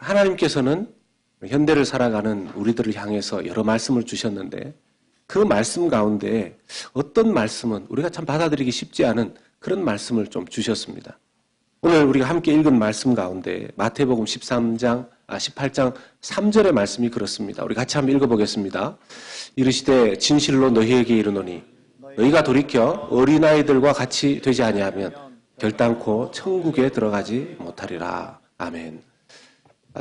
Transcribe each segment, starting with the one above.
하나님께서는 현대를 살아가는 우리들을 향해서 여러 말씀을 주셨는데 그 말씀 가운데 어떤 말씀은 우리가 참 받아들이기 쉽지 않은 그런 말씀을 좀 주셨습니다. 오늘 우리가 함께 읽은 말씀 가운데 마태복음 18장 3절의 말씀이 그렇습니다. 우리 같이 한번 읽어보겠습니다. 이르시되 진실로 너희에게 이르노니 너희가 돌이켜 어린아이들과 같이 되지 아니하면 결단코 천국에 들어가지 못하리라. 아멘.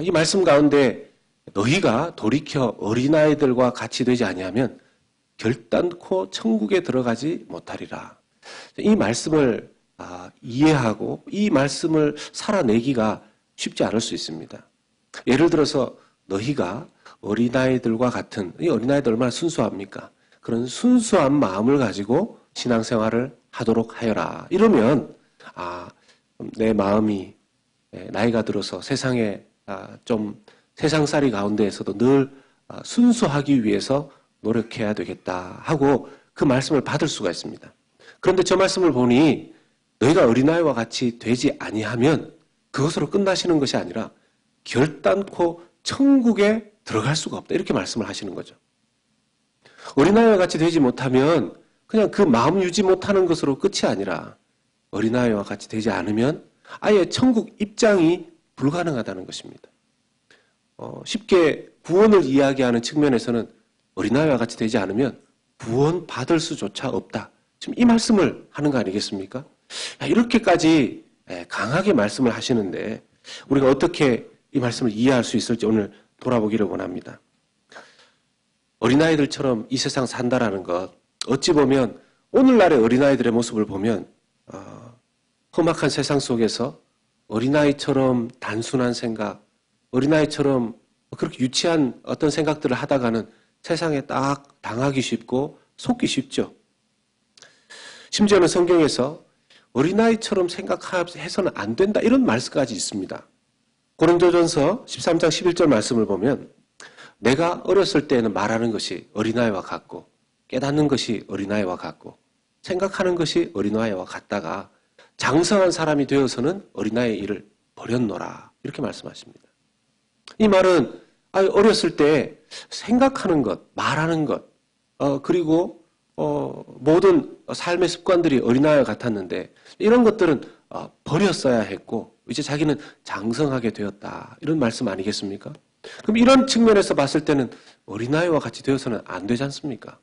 이 말씀 가운데 너희가 돌이켜 어린아이들과 같이 되지 아니하면 결단코 천국에 들어가지 못하리라. 이 말씀을 이해하고 이 말씀을 살아내기가 쉽지 않을 수 있습니다. 예를 들어서 너희가 어린아이들과 같은, 이 어린아이들 얼마나 순수합니까? 그런 순수한 마음을 가지고 신앙생활을 하도록 하여라. 이러면 내 마음이 나이가 들어서 세상에 좀 세상살이 가운데에서도 늘 순수하기 위해서 노력해야 되겠다 하고 그 말씀을 받을 수가 있습니다. 그런데 저 말씀을 보니 너희가 어린아이와 같이 되지 아니하면 그것으로 끝나시는 것이 아니라 결단코 천국에 들어갈 수가 없다. 이렇게 말씀을 하시는 거죠. 어린아이와 같이 되지 못하면 그냥 그 마음 유지 못하는 것으로 끝이 아니라 어린아이와 같이 되지 않으면 아예 천국 입장이 불가능하다는 것입니다. 쉽게 구원을 이야기하는 측면에서는 어린아이와 같이 되지 않으면 구원 받을 수조차 없다. 지금 이 말씀을 하는 거 아니겠습니까? 이렇게까지 강하게 말씀을 하시는데 우리가 어떻게 이 말씀을 이해할 수 있을지 오늘 돌아보기를 원합니다. 어린아이들처럼 이 세상 산다라는 것, 어찌 보면 오늘날의 어린아이들의 모습을 보면 험악한 세상 속에서 어린아이처럼 단순한 생각, 어린아이처럼 그렇게 유치한 어떤 생각들을 하다가는 세상에 딱 당하기 쉽고 속기 쉽죠. 심지어는 성경에서 어린아이처럼 생각해서는 안 된다 이런 말씀까지 있습니다. 고린도전서 13장 11절 말씀을 보면 내가 어렸을 때에는 말하는 것이 어린아이와 같고 깨닫는 것이 어린아이와 같고 생각하는 것이 어린아이와 같다가 장성한 사람이 되어서는 어린아이의 일을 버렸노라 이렇게 말씀하십니다. 이 말은 어렸을 때 생각하는 것, 말하는 것, 그리고 모든 삶의 습관들이 어린아이와 같았는데 이런 것들은 버렸어야 했고 이제 자기는 장성하게 되었다. 이런 말씀 아니겠습니까? 그럼 이런 측면에서 봤을 때는 어린아이와 같이 되어서는 안 되지 않습니까?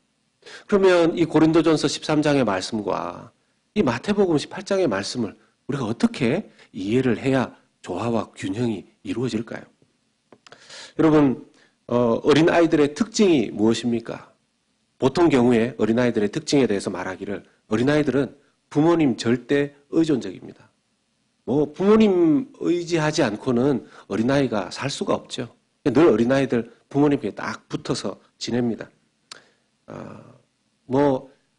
그러면 이 고린도전서 13장의 말씀과 이 마태복음 18장의 말씀을 우리가 어떻게 이해를 해야 조화와 균형이 이루어질까요? 여러분, 어린아이들의 특징이 무엇입니까? 보통 경우에 어린아이들의 특징에 대해서 말하기를 어린아이들은 부모님 절대 의존적입니다. 부모님 의지하지 않고는 어린아이가 살 수가 없죠. 늘 어린아이들 부모님께 딱 붙어서 지냅니다.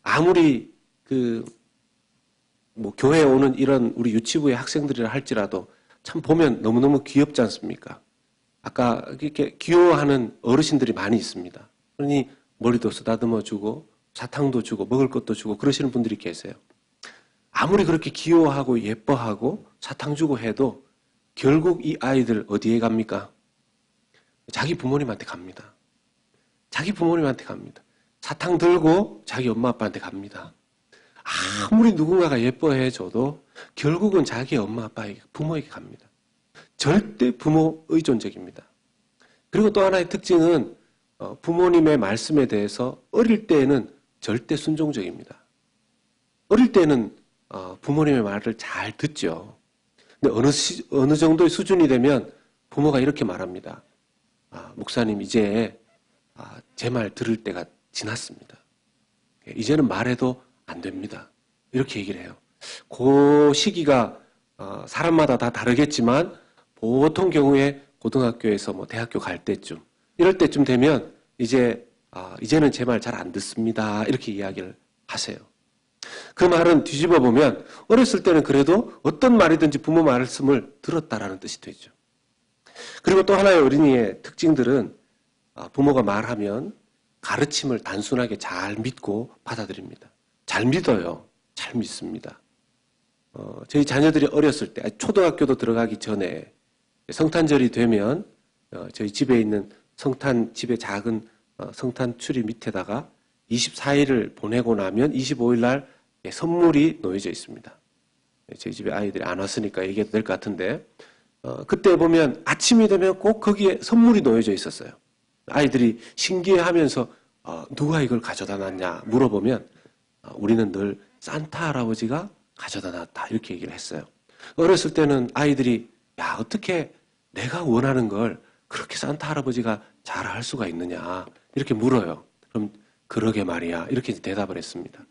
아무리 교회에 오는 이런 우리 유치부의 학생들이라 할지라도 참 보면 너무너무 귀엽지 않습니까? 아까 이렇게 귀여워하는 어르신들이 많이 있습니다. 그러니 머리도 쓰다듬어 주고 사탕도 주고 먹을 것도 주고 그러시는 분들이 계세요. 아무리 그렇게 귀여워하고 예뻐하고 사탕 주고 해도 결국 이 아이들 어디에 갑니까? 자기 부모님한테 갑니다. 자기 부모님한테 갑니다. 사탕 들고 자기 엄마 아빠한테 갑니다. 아무리 누군가가 예뻐해줘도 결국은 자기 엄마 아빠에게 부모에게 갑니다. 절대 부모 의존적입니다. 그리고 또 하나의 특징은 부모님의 말씀에 대해서 어릴 때에는 절대 순종적입니다. 어릴 때는 부모님의 말을 잘 듣죠. 근데 어느 정도의 수준이 되면 부모가 이렇게 말합니다. 목사님 이제 제 말 들을 때가 지났습니다. 이제는 말해도 안 됩니다. 이렇게 얘기를 해요. 그 시기가 사람마다 다 다르겠지만 보통 경우에 고등학교에서 대학교 갈 때쯤 이럴 때쯤 되면 이제는 제 말 잘 안 듣습니다. 이렇게 이야기를 하세요. 그 말은 뒤집어 보면 어렸을 때는 그래도 어떤 말이든지 부모 말씀을 들었다라는 뜻이 되죠. 그리고 또 하나의 어린이의 특징들은 부모가 말하면 가르침을 단순하게 잘 믿고 받아들입니다. 잘 믿어요. 잘 믿습니다. 저희 자녀들이 어렸을 때 초등학교도 들어가기 전에 성탄절이 되면 저희 집에 있는 집에 작은 성탄 추리 밑에다가 24일을 보내고 나면 25일 날 선물이 놓여져 있습니다. 저희 집에 아이들이 안 왔으니까 얘기해도 될 것 같은데 그때 보면 아침이 되면 꼭 거기에 선물이 놓여져 있었어요. 아이들이 신기해하면서 누가 이걸 가져다 놨냐 물어보면 우리는 늘 산타 할아버지가 가져다 놨다 이렇게 얘기를 했어요. 어렸을 때는 아이들이 야 어떻게 내가 원하는 걸 그렇게 산타 할아버지가 잘 할 수가 있느냐 이렇게 물어요. 그럼 그러게 말이야 이렇게 대답을 했습니다.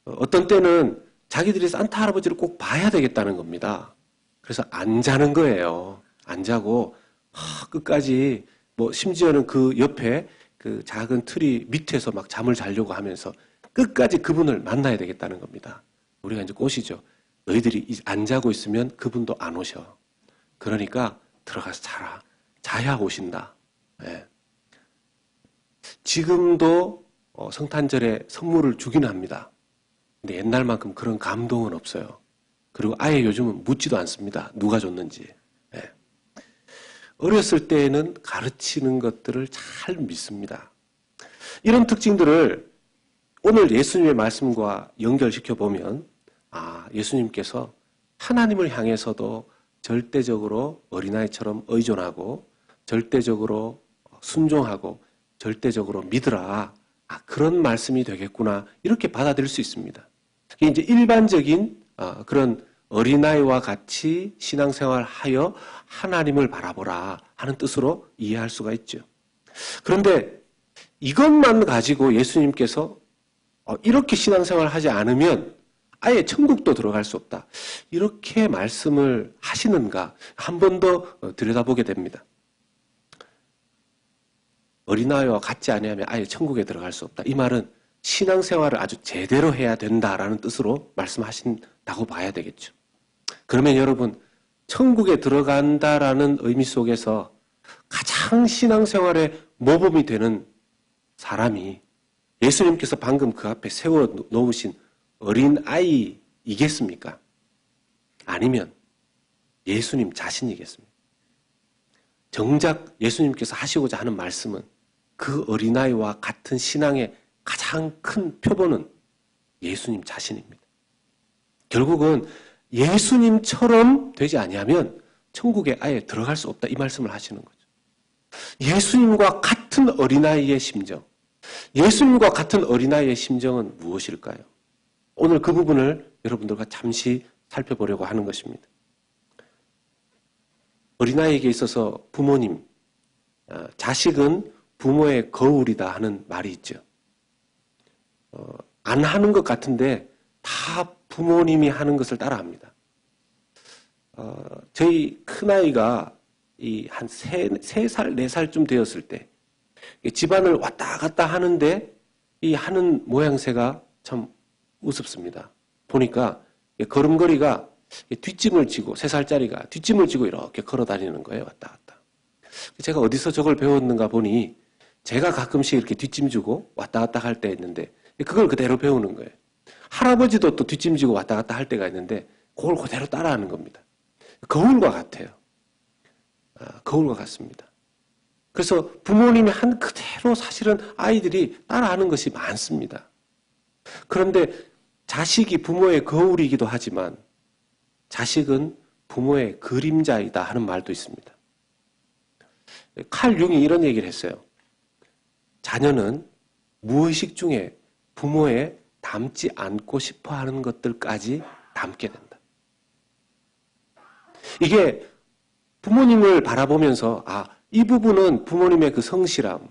어떤 때는 자기들이 산타 할아버지를 꼭 봐야 되겠다는 겁니다. 그래서 안 자는 거예요. 안 자고 끝까지 심지어는 그 옆에 그 작은 트리 밑에서 막 잠을 자려고 하면서 끝까지 그분을 만나야 되겠다는 겁니다. 우리가 이제 꼬시죠. 너희들이 안 자고 있으면 그분도 안 오셔. 그러니까 들어가서 자라. 자야 오신다. 네. 지금도 성탄절에 선물을 주긴 합니다. 근데 옛날만큼 그런 감동은 없어요. 그리고 아예 요즘은 묻지도 않습니다. 누가 줬는지. 네. 어렸을 때에는 가르치는 것들을 잘 믿습니다. 이런 특징들을 오늘 예수님의 말씀과 연결시켜 보면 예수님께서 하나님을 향해서도 절대적으로 어린아이처럼 의존하고 절대적으로 순종하고 절대적으로 믿으라. 그런 말씀이 되겠구나. 이렇게 받아들일 수 있습니다. 이게 이제 일반적인 그런 어린아이와 같이 신앙생활하여 하나님을 바라보라 하는 뜻으로 이해할 수가 있죠. 그런데 이것만 가지고 예수님께서 이렇게 신앙생활을 하지 않으면 아예 천국도 들어갈 수 없다. 이렇게 말씀을 하시는가 한 번 더 들여다보게 됩니다. 어린아이와 같지 아니하면 아예 천국에 들어갈 수 없다. 이 말은 신앙생활을 아주 제대로 해야 된다라는 뜻으로 말씀하신다고 봐야 되겠죠. 그러면 여러분 천국에 들어간다라는 의미 속에서 가장 신앙생활의 모범이 되는 사람이 예수님께서 방금 그 앞에 세워 놓으신 어린아이이겠습니까? 아니면 예수님 자신이겠습니까? 정작 예수님께서 하시고자 하는 말씀은 그 어린아이와 같은 신앙의 가장 큰 표본은 예수님 자신입니다. 결국은 예수님처럼 되지 아니하면 천국에 아예 들어갈 수 없다 이 말씀을 하시는 거죠. 예수님과 같은 어린아이의 심정, 예수님과 같은 어린아이의 심정은 무엇일까요? 오늘 그 부분을 여러분들과 잠시 살펴보려고 하는 것입니다. 어린아이에게 있어서 부모님, 자식은 부모의 거울이다 하는 말이 있죠. 안 하는 것 같은데 다 부모님이 하는 것을 따라합니다. 저희 큰아이가 한 3살, 4살쯤 되었을 때 집안을 왔다 갔다 하는데 이 하는 모양새가 참 우습습니다. 보니까 걸음걸이가 뒷짐을 지고 3살짜리가 뒷짐을 지고 이렇게 걸어 다니는 거예요. 왔다 갔다. 제가 어디서 저걸 배웠는가 보니 제가 가끔씩 이렇게 뒷짐 지고 왔다 갔다 할 때 있는데 그걸 그대로 배우는 거예요. 할아버지도 또 뒷짐 지고 왔다 갔다 할 때가 있는데 그걸 그대로 따라하는 겁니다. 거울과 같아요. 거울과 같습니다. 그래서 부모님이 한 그대로 사실은 아이들이 따라하는 것이 많습니다. 그런데 자식이 부모의 거울이기도 하지만 자식은 부모의 그림자이다 하는 말도 있습니다. 칼 융이 이런 얘기를 했어요. 자녀는 무의식 중에 부모의 닮지 않고 싶어 하는 것들까지 닮게 된다. 이게 부모님을 바라보면서 이 부분은 부모님의 그 성실함,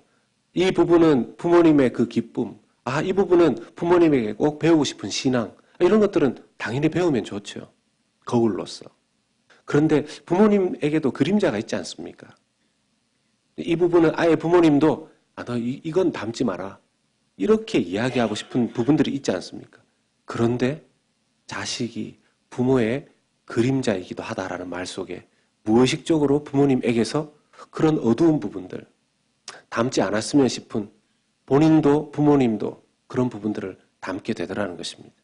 이 부분은 부모님의 그 기쁨, 이 부분은 부모님에게 꼭 배우고 싶은 신앙, 이런 것들은 당연히 배우면 좋죠. 거울로서. 그런데 부모님에게도 그림자가 있지 않습니까? 이 부분은 아예 부모님도 너 이건 닮지 마라. 이렇게 이야기하고 싶은 부분들이 있지 않습니까? 그런데 자식이 부모의 그림자이기도 하다라는 말 속에 무의식적으로 부모님에게서 그런 어두운 부분들, 닮지 않았으면 싶은 본인도 부모님도 그런 부분들을 닮게 되더라는 것입니다.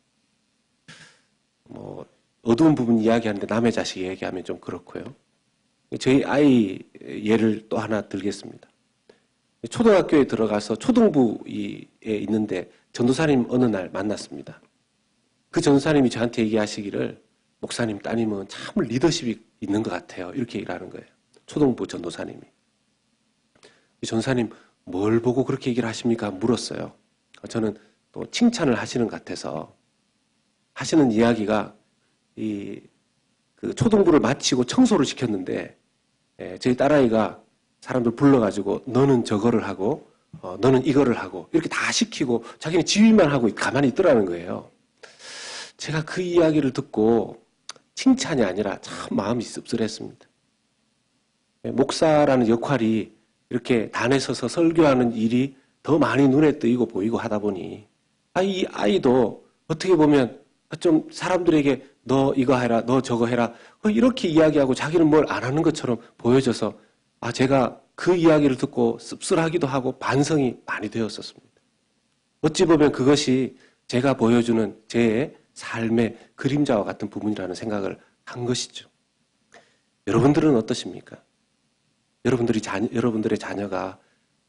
어두운 부분 이야기하는데 남의 자식 얘기하면 좀 그렇고요. 저희 아이 예를 또 하나 들겠습니다. 초등학교에 들어가서 초등부에 있는데 전도사님 어느 날 만났습니다. 그 전도사님이 저한테 얘기하시기를 목사님 따님은 참 리더십이 있는 것 같아요. 이렇게 얘기를 하는 거예요. 초등부 전도사님이. 전도사님 뭘 보고 그렇게 얘기를 하십니까? 물었어요. 저는 또 칭찬을 하시는 것 같아서 하시는 이야기가 그 초등부를 마치고 청소를 시켰는데 저희 딸아이가 사람들 불러가지고 너는 저거를 하고 너는 이거를 하고 이렇게 다 시키고 자기는 지휘만 하고 가만히 있더라는 거예요. 제가 그 이야기를 듣고 칭찬이 아니라 참 마음이 씁쓸했습니다. 목사라는 역할이 이렇게 단에 서서 설교하는 일이 더 많이 눈에 띄고 보이고 하다 보니 이 아이도 어떻게 보면 좀 사람들에게 너 이거 해라, 너 저거 해라 이렇게 이야기하고 자기는 뭘 안 하는 것처럼 보여져서 제가 그 이야기를 듣고 씁쓸하기도 하고 반성이 많이 되었었습니다. 어찌 보면 그것이 제가 보여주는 제 삶의 그림자와 같은 부분이라는 생각을 한 것이죠. 여러분들은 어떠십니까? 여러분들의 자녀가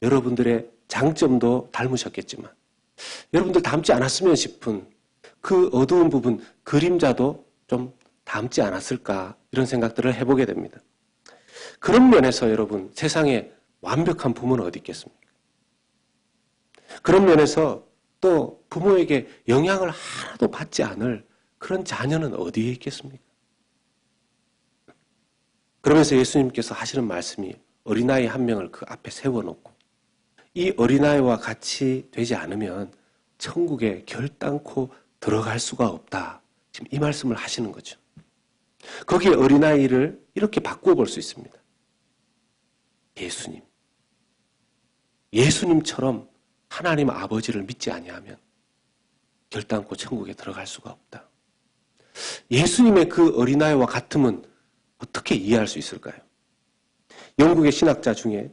여러분들의 장점도 닮으셨겠지만 여러분들 닮지 않았으면 싶은 그 어두운 부분, 그림자도 좀 닮지 않았을까 이런 생각들을 해보게 됩니다. 그런 면에서 여러분 세상에 완벽한 부모는 어디 있겠습니까? 그런 면에서 또 부모에게 영향을 하나도 받지 않을 그런 자녀는 어디에 있겠습니까? 그러면서 예수님께서 하시는 말씀이 어린아이 한 명을 그 앞에 세워놓고 이 어린아이와 같이 되지 않으면 천국에 결단코 들어갈 수가 없다. 지금 이 말씀을 하시는 거죠. 거기에 어린아이를 이렇게 바꾸어 볼 수 있습니다. 예수님. 예수님처럼 하나님 아버지를 믿지 아니하면 결단코 천국에 들어갈 수가 없다. 예수님의 그 어린아이와 같음은 어떻게 이해할 수 있을까요? 영국의 신학자 중에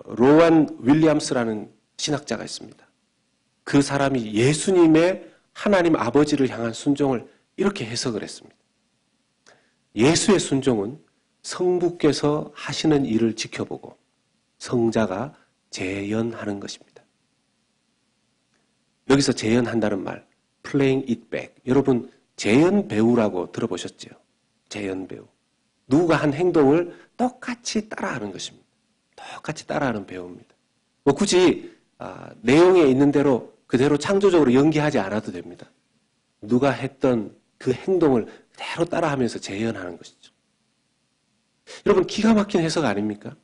로완 윌리엄스라는 신학자가 있습니다. 그 사람이 예수님의 하나님 아버지를 향한 순종을 이렇게 해석을 했습니다. 예수의 순종은 성부께서 하시는 일을 지켜보고 성자가 재현하는 것입니다. 여기서 재현한다는 말, playing it back. 여러분 재현 배우라고 들어보셨죠? 재현 배우. 누가 한 행동을 똑같이 따라하는 것입니다. 똑같이 따라하는 배우입니다. 뭐 굳이 내용에 있는 대로 그대로 창조적으로 연기하지 않아도 됩니다. 누가 했던 그 행동을 그대로 따라하면서 재현하는 것이죠. 여러분 기가 막힌 해석 아닙니까?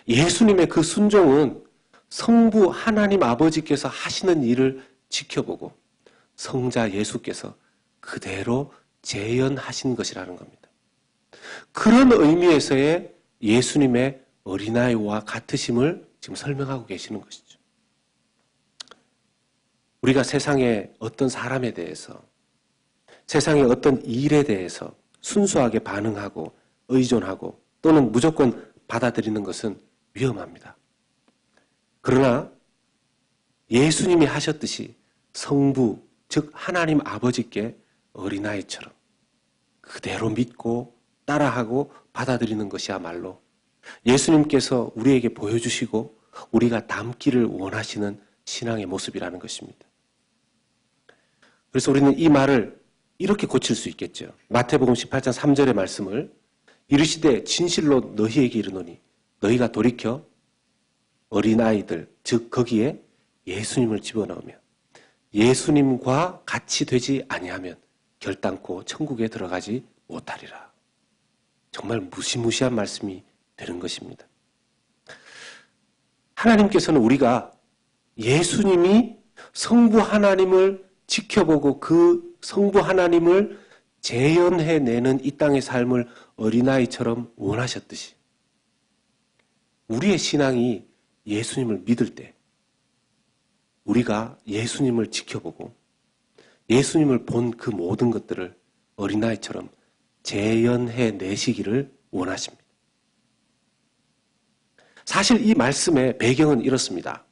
예수님의 그 순종은 성부 하나님 아버지께서 하시는 일을 지켜보고 성자 예수께서 그대로 재현하신 것이라는 겁니다. 그런 의미에서의 예수님의 어린아이와 같으심을 지금 설명하고 계시는 것이죠. 우리가 세상의 어떤 사람에 대해서 세상의 어떤 일에 대해서 순수하게 반응하고 의존하고 또는 무조건 받아들이는 것은 위험합니다. 그러나 예수님이 하셨듯이 성부, 즉 하나님 아버지께 어린아이처럼 그대로 믿고 따라하고 받아들이는 것이야말로 예수님께서 우리에게 보여주시고 우리가 닮기를 원하시는 신앙의 모습이라는 것입니다. 그래서 우리는 이 말을 이렇게 고칠 수 있겠죠. 마태복음 18장 3절의 말씀을 이르시되 진실로 너희에게 이르노니 너희가 돌이켜 어린아이들 즉 거기에 예수님을 집어넣으면 예수님과 같이 되지 아니하면 결단코 천국에 들어가지 못하리라. 정말 무시무시한 말씀이 되는 것입니다. 하나님께서는 우리가 예수님이 성부 하나님을 지켜보고 그 성부 하나님을 재현해내는 이 땅의 삶을 어린아이처럼 원하셨듯이 우리의 신앙이 예수님을 믿을 때 우리가 예수님을 지켜보고 예수님을 본 그 모든 것들을 어린아이처럼 재현해내시기를 원하십니다. 사실 이 말씀의 배경은 이렇습니다.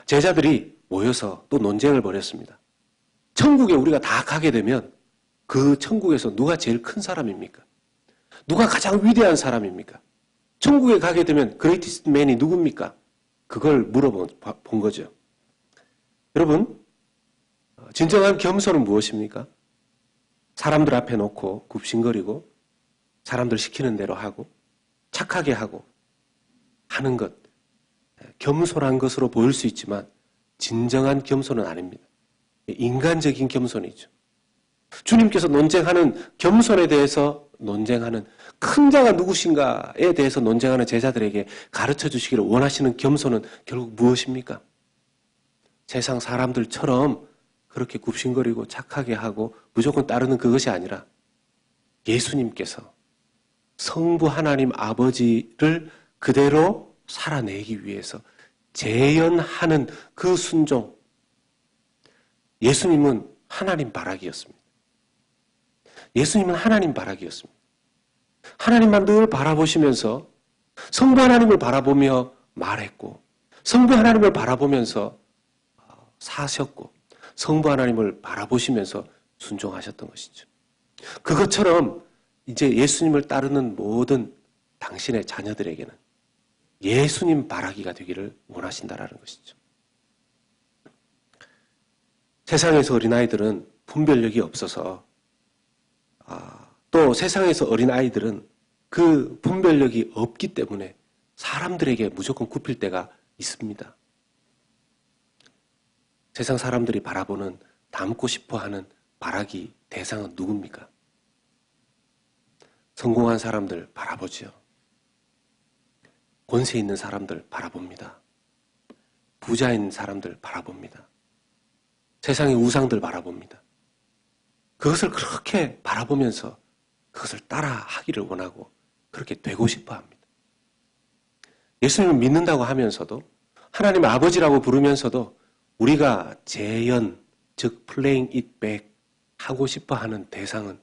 제자들이 모여서 또 논쟁을 벌였습니다. 천국에 우리가 다 가게 되면 그 천국에서 누가 제일 큰 사람입니까? 누가 가장 위대한 사람입니까? 천국에 가게 되면 그레이티스트 맨이 누굽니까? 그걸 물어본 거죠. 여러분, 진정한 겸손은 무엇입니까? 사람들 앞에 놓고 굽신거리고 사람들 시키는 대로 하고 착하게 하고 하는 것, 겸손한 것으로 보일 수 있지만 진정한 겸손은 아닙니다. 인간적인 겸손이죠. 주님께서 논쟁하는 겸손에 대해서 논쟁하는 큰 자가 누구신가에 대해서 논쟁하는 제자들에게 가르쳐 주시기를 원하시는 겸손은 결국 무엇입니까? 세상 사람들처럼 그렇게 굽신거리고 착하게 하고 무조건 따르는 그것이 아니라 예수님께서 성부 하나님 아버지를 그대로 살아내기 위해서 재현하는 그 순종. 예수님은 하나님 바라기였습니다. 예수님은 하나님 바라기였습니다. 하나님만 늘 바라보시면서 성부 하나님을 바라보며 말했고 성부 하나님을 바라보면서 사셨고 성부 하나님을 바라보시면서 순종하셨던 것이죠. 그것처럼 이제 예수님을 따르는 모든 당신의 자녀들에게는 예수님 바라기가 되기를 원하신다라는 것이죠. 세상에서 어린아이들은 분별력이 없어서 또 세상에서 어린아이들은 그 분별력이 없기 때문에 사람들에게 무조건 굽힐 때가 있습니다. 세상 사람들이 바라보는 닮고 싶어하는 바라기 대상은 누굽니까? 성공한 사람들 바라보지요. 권세 있는 사람들 바라봅니다. 부자인 사람들 바라봅니다. 세상의 우상들 바라봅니다. 그것을 그렇게 바라보면서 그것을 따라 하기를 원하고 그렇게 되고 싶어 합니다. 예수님을 믿는다고 하면서도 하나님 아버지라고 부르면서도 우리가 재현, 즉 playing it back 하고 싶어 하는 대상은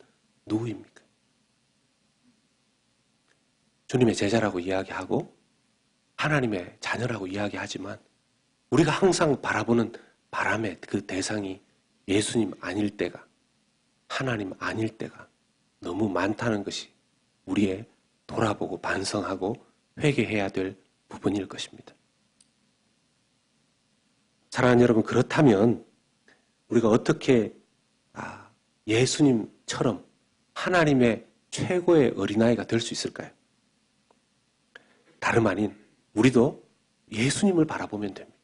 누구입니까? 주님의 제자라고 이야기하고 하나님의 자녀라고 이야기하지만 우리가 항상 바라보는 바람의 그 대상이 예수님 아닐 때가, 하나님 아닐 때가 너무 많다는 것이 우리의 돌아보고 반성하고 회개해야 될 부분일 것입니다. 사랑하는 여러분, 그렇다면 우리가 어떻게 예수님처럼 하나님의 최고의 어린아이가 될 수 있을까요? 다름 아닌 우리도 예수님을 바라보면 됩니다.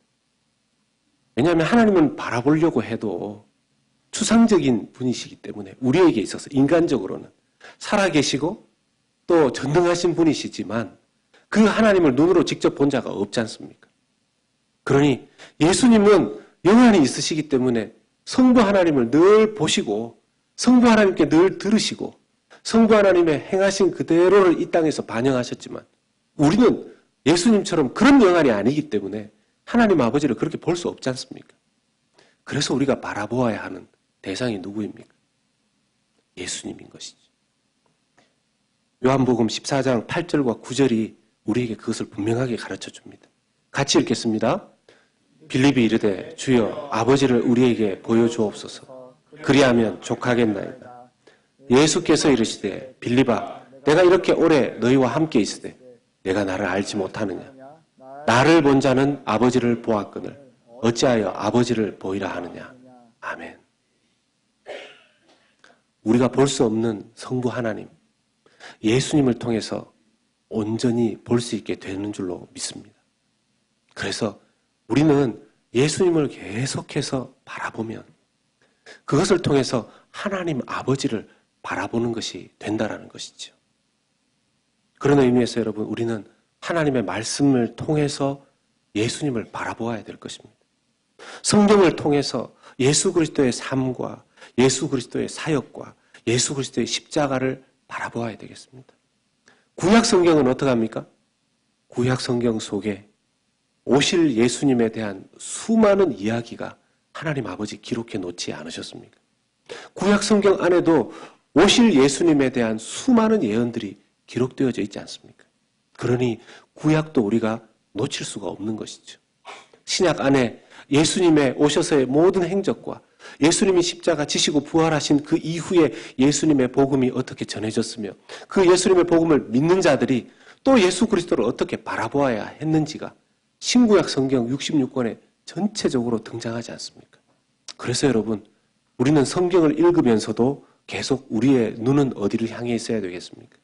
왜냐하면 하나님은 바라보려고 해도 추상적인 분이시기 때문에 우리에게 있어서 인간적으로는 살아계시고 또 전능하신 분이시지만 그 하나님을 눈으로 직접 본 자가 없지 않습니까? 그러니 예수님은 영원히 있으시기 때문에 성부 하나님을 늘 보시고 성부 하나님께 늘 들으시고 성부 하나님의 행하신 그대로를 이 땅에서 반영하셨지만 우리는 예수님처럼 그런 영안이 아니기 때문에 하나님 아버지를 그렇게 볼 수 없지 않습니까? 그래서 우리가 바라보아야 하는 대상이 누구입니까? 예수님인 것이죠. 요한복음 14장 8절과 9절이 우리에게 그것을 분명하게 가르쳐 줍니다. 같이 읽겠습니다. 빌립이 이르되 주여 아버지를 우리에게 보여주옵소서. 그리하면 족하겠나이다. 예수께서 이르시되 빌립아 내가 이렇게 오래 너희와 함께 있으되 내가 나를 알지 못하느냐. 나를 본 자는 아버지를 보았거늘 어찌하여 아버지를 보이라 하느냐. 아멘. 우리가 볼 수 없는 성부 하나님, 예수님을 통해서 온전히 볼 수 있게 되는 줄로 믿습니다. 그래서 우리는 예수님을 계속해서 바라보면 그것을 통해서 하나님 아버지를 바라보는 것이 된다라는 것이죠. 그런 의미에서 여러분, 우리는 하나님의 말씀을 통해서 예수님을 바라보아야 될 것입니다. 성경을 통해서 예수 그리스도의 삶과 예수 그리스도의 사역과 예수 그리스도의 십자가를 바라보아야 되겠습니다. 구약 성경은 어떻게 합니까? 구약 성경 속에 오실 예수님에 대한 수많은 이야기가 하나님 아버지 기록해 놓지 않으셨습니까? 구약 성경 안에도 오실 예수님에 대한 수많은 예언들이 기록되어져 있지 않습니까? 그러니 구약도 우리가 놓칠 수가 없는 것이죠. 신약 안에 예수님의 오셔서의 모든 행적과 예수님이 십자가 지시고 부활하신 그 이후에 예수님의 복음이 어떻게 전해졌으며 그 예수님의 복음을 믿는 자들이 또 예수 그리스도를 어떻게 바라보아야 했는지가 신구약 성경 66권에 전체적으로 등장하지 않습니까? 그래서 여러분, 우리는 성경을 읽으면서도 계속 우리의 눈은 어디를 향해 있어야 되겠습니까?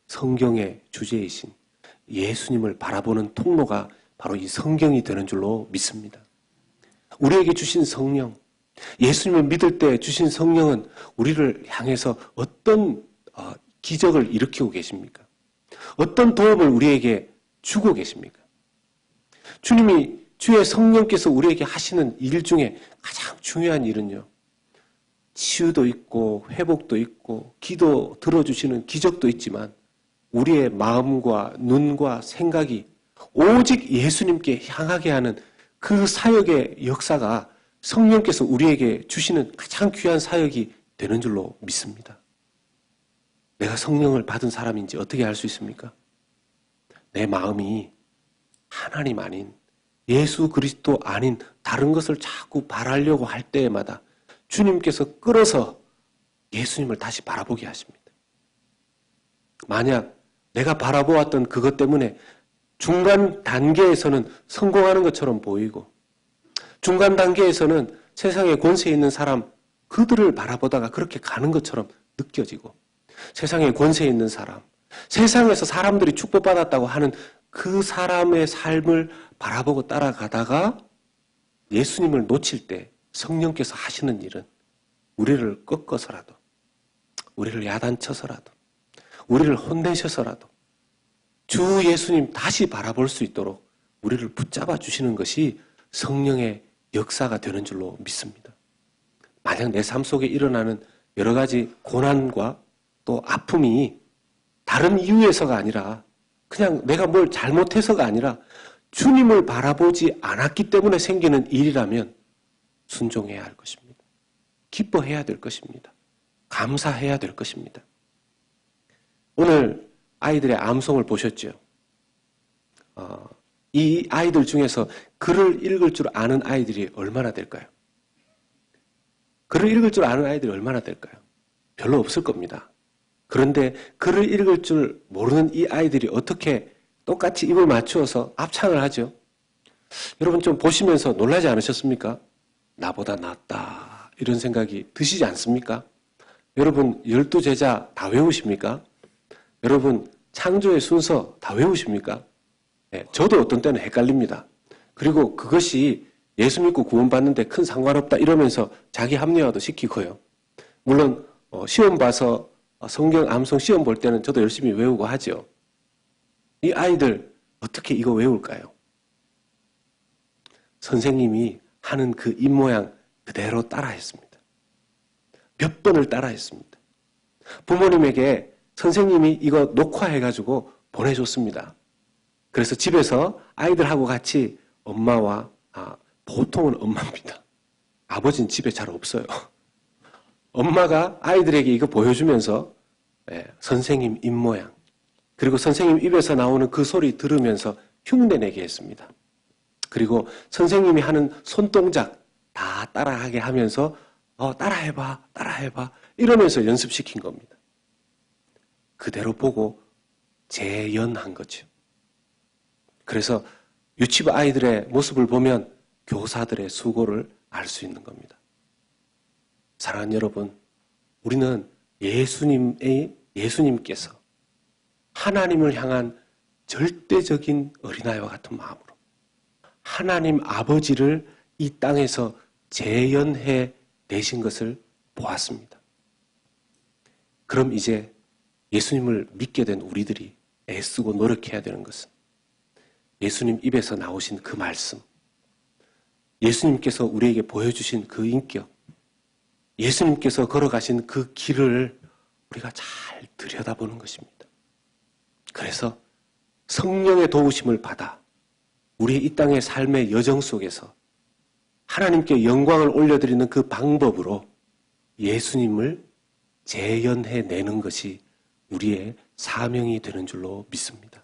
성경의 주제이신 예수님을 바라보는 통로가 바로 이 성경이 되는 줄로 믿습니다. 우리에게 주신 성령, 예수님을 믿을 때 주신 성령은 우리를 향해서 어떤 기적을 일으키고 계십니까? 어떤 도움을 우리에게 주고 계십니까? 주님이 주의 성령께서 우리에게 하시는 일 중에 가장 중요한 일은요, 치유도 있고 회복도 있고 기도 들어주시는 기적도 있지만 우리의 마음과 눈과 생각이 오직 예수님께 향하게 하는 그 사역의 역사가 성령께서 우리에게 주시는 가장 귀한 사역이 되는 줄로 믿습니다. 내가 성령을 받은 사람인지 어떻게 알 수 있습니까? 내 마음이 하나님 아닌 예수 그리스도 아닌 다른 것을 자꾸 바라려고 할 때마다 주님께서 끌어서 예수님을 다시 바라보게 하십니다. 만약 내가 바라보았던 그것 때문에 중간 단계에서는 성공하는 것처럼 보이고 중간 단계에서는 세상에 권세 있는 사람 그들을 바라보다가 그렇게 가는 것처럼 느껴지고 세상에 권세 있는 사람, 세상에서 사람들이 축복받았다고 하는 그 사람의 삶을 바라보고 따라가다가 예수님을 놓칠 때 성령께서 하시는 일은 우리를 꺾어서라도, 우리를 야단쳐서라도, 우리를 혼내셔서라도 주 예수님 다시 바라볼 수 있도록 우리를 붙잡아 주시는 것이 성령의 역사가 되는 줄로 믿습니다. 만약 내 삶 속에 일어나는 여러 가지 고난과 또 아픔이 다른 이유에서가 아니라 그냥 내가 뭘 잘못해서가 아니라 주님을 바라보지 않았기 때문에 생기는 일이라면 순종해야 할 것입니다. 기뻐해야 될 것입니다. 감사해야 될 것입니다. 오늘 아이들의 암송을 보셨죠? 이 아이들 중에서 글을 읽을 줄 아는 아이들이 얼마나 될까요? 글을 읽을 줄 아는 아이들이 얼마나 될까요? 별로 없을 겁니다. 그런데 글을 읽을 줄 모르는 이 아이들이 어떻게 똑같이 입을 맞추어서 합창을 하죠? 여러분 좀 보시면서 놀라지 않으셨습니까? 나보다 낫다 이런 생각이 드시지 않습니까? 여러분 12제자 다 외우십니까? 여러분 창조의 순서 다 외우십니까? 네, 저도 어떤 때는 헷갈립니다. 그리고 그것이 예수 믿고 구원받는데 큰 상관없다 이러면서 자기 합리화도 시키고요. 물론 시험 봐서 성경 암송 시험 볼 때는 저도 열심히 외우고 하죠. 이 아이들 어떻게 이거 외울까요? 선생님이 하는 그 입모양 그대로 따라했습니다. 몇 번을 따라했습니다. 부모님에게 선생님이 이거 녹화해가지고 보내줬습니다. 그래서 집에서 아이들하고 같이 엄마와 보통은 엄마입니다. 아버지는 집에 잘 없어요. 엄마가 아이들에게 이거 보여주면서 선생님 입모양 그리고 선생님 입에서 나오는 그 소리 들으면서 흉내내게 했습니다. 그리고 선생님이 하는 손동작 다 따라하게 하면서 따라해봐 이러면서 연습시킨 겁니다. 그대로 보고 재연한 거죠. 그래서 유치부 아이들의 모습을 보면 교사들의 수고를 알 수 있는 겁니다. 사랑하는 여러분, 우리는 예수님께서 하나님을 향한 절대적인 어린아이와 같은 마음으로 하나님 아버지를 이 땅에서 재현해 내신 것을 보았습니다. 그럼 이제 예수님을 믿게 된 우리들이 애쓰고 노력해야 되는 것은 예수님 입에서 나오신 그 말씀, 예수님께서 우리에게 보여주신 그 인격, 예수님께서 걸어가신 그 길을 우리가 잘 들여다보는 것입니다. 그래서 성령의 도우심을 받아 우리의 이 땅의 삶의 여정 속에서 하나님께 영광을 올려드리는 그 방법으로 예수님을 재현해내는 것이 우리의 사명이 되는 줄로 믿습니다.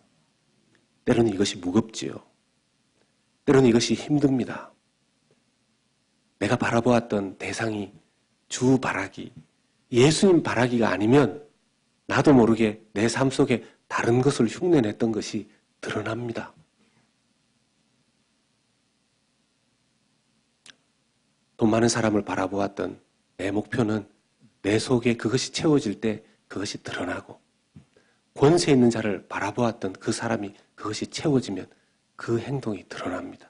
때로는 이것이 무겁지요. 때로는 이것이 힘듭니다. 내가 바라보았던 대상이 주 바라기, 예수님 바라기가 아니면 나도 모르게 내 삶 속에 다른 것을 흉내냈던 것이 드러납니다. 돈 많은 사람을 바라보았던 내 목표는 내 속에 그것이 채워질 때 그것이 드러나고, 권세 있는 자를 바라보았던 그 사람이 그것이 채워지면 그 행동이 드러납니다.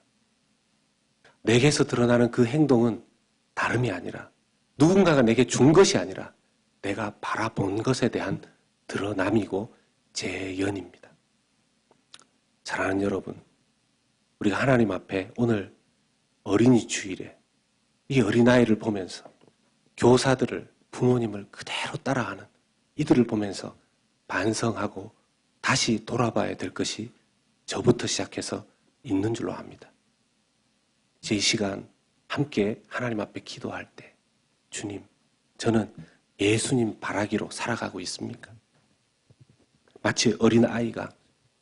내게서 드러나는 그 행동은 다름이 아니라, 누군가가 내게 준 것이 아니라 내가 바라본 것에 대한 드러남이고 재연입니다. 사랑하는 여러분, 우리가 하나님 앞에 오늘 어린이 주일에 이 어린아이를 보면서 교사들을, 부모님을 그대로 따라하는 이들을 보면서 반성하고 다시 돌아봐야 될 것이 저부터 시작해서 있는 줄로 압니다. 이 시간 함께 하나님 앞에 기도할 때, 주님, 저는 예수님 바라기로 살아가고 있습니까? 마치 어린아이가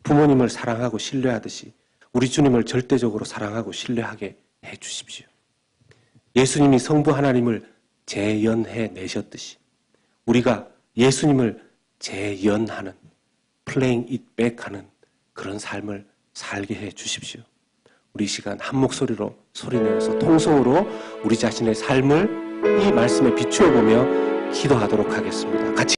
부모님을 사랑하고 신뢰하듯이 우리 주님을 절대적으로 사랑하고 신뢰하게 해 주십시오. 예수님이 성부 하나님을 재연해 내셨듯이 우리가 예수님을 재연하는, playing it back 하는 그런 삶을 살게 해 주십시오. 우리 시간 한 목소리로 소리내어서 통성으로 우리 자신의 삶을 이 말씀에 비추어 보며 기도하도록 하겠습니다. 같이